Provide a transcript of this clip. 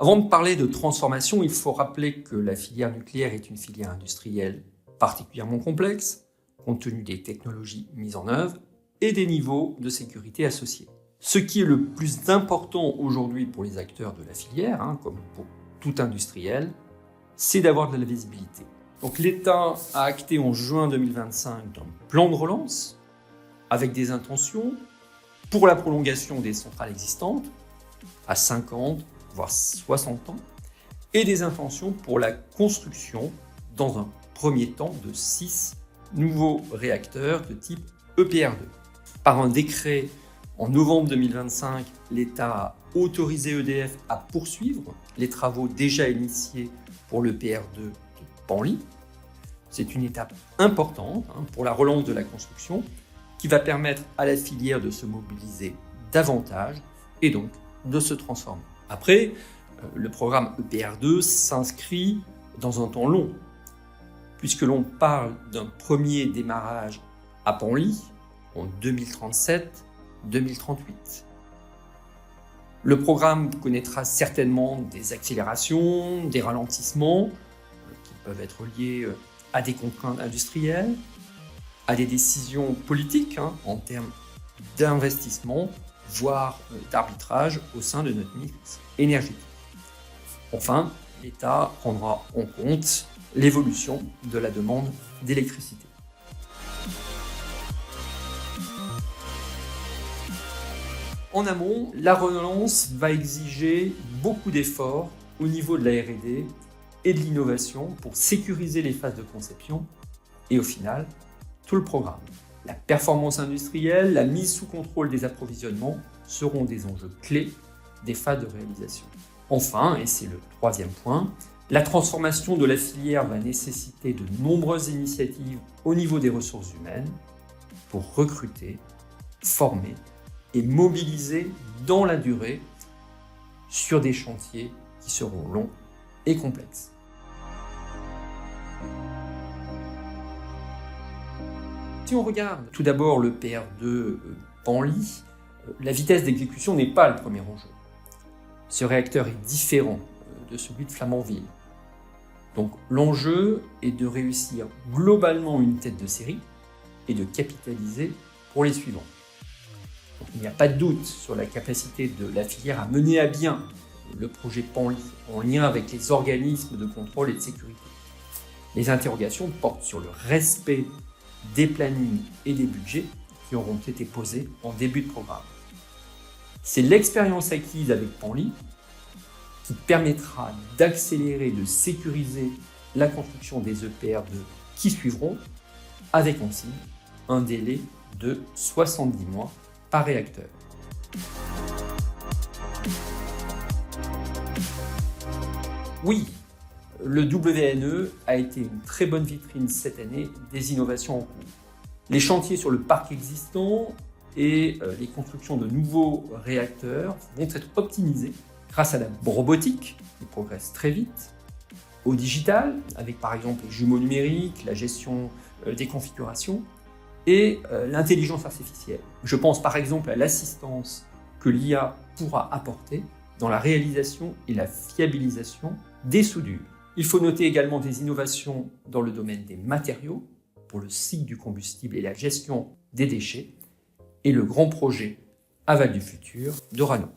Avant de parler de transformation, il faut rappeler que la filière nucléaire est une filière industrielle particulièrement complexe, compte tenu des technologies mises en œuvre et des niveaux de sécurité associés. Ce qui est le plus important aujourd'hui pour les acteurs de la filière, comme pour tout industriel, c'est d'avoir de la visibilité. Donc l'État a acté en juin 2025 un plan de relance avec des intentions pour la prolongation des centrales existantes à 50, voire 60 ans, et des intentions pour la construction, dans un premier temps, de 6 nouveaux réacteurs de type EPR2. Par un décret en novembre 2025, l'État a autorisé EDF à poursuivre les travaux déjà initiés pour l'EPR2 de Penly. C'est une étape importante pour la relance de la construction qui va permettre à la filière de se mobiliser davantage et donc de se transformer. Après, le programme EPR2 s'inscrit dans un temps long, puisque l'on parle d'un premier démarrage à Penly en 2037-2038. Le programme connaîtra certainement des accélérations, des ralentissements qui peuvent être liés à des contraintes industrielles, à des décisions politiques en termes d'investissement, voire d'arbitrage au sein de notre mix énergétique. Enfin, l'État prendra en compte l'évolution de la demande d'électricité. En amont, la relance va exiger beaucoup d'efforts au niveau de la R&D et de l'innovation pour sécuriser les phases de conception et au final, tout le programme. La performance industrielle, la mise sous contrôle des approvisionnements seront des enjeux clés des phases de réalisation. Enfin, et c'est le troisième point, la transformation de la filière va nécessiter de nombreuses initiatives au niveau des ressources humaines pour recruter, former et mobiliser dans la durée sur des chantiers qui seront longs et complexes. Si on regarde tout d'abord le PR2 Penly, la vitesse d'exécution n'est pas le premier enjeu. Ce réacteur est différent de celui de Flamanville. Donc l'enjeu est de réussir globalement une tête de série et de capitaliser pour les suivants. Donc, il n'y a pas de doute sur la capacité de la filière à mener à bien le projet Penly en lien avec les organismes de contrôle et de sécurité. Les interrogations portent sur le respect des plannings et des budgets qui auront été posés en début de programme. C'est l'expérience acquise avec Penly qui permettra d'accélérer, de sécuriser la construction des EPR2 qui suivront, avec en cible un délai de 70 mois par réacteur. Oui, le WNE a été une très bonne vitrine cette année des innovations en cours. Les chantiers sur le parc existant et les constructions de nouveaux réacteurs vont être optimisés grâce à la robotique, qui progresse très vite, au digital, avec par exemple les jumeaux numériques, la gestion des configurations, et l'intelligence artificielle. Je pense par exemple à l'assistance que l'IA pourra apporter dans la réalisation et la fiabilisation des soudures. Il faut noter également des innovations dans le domaine des matériaux, pour le cycle du combustible et la gestion des déchets, et le grand projet Aval du futur d'Orano.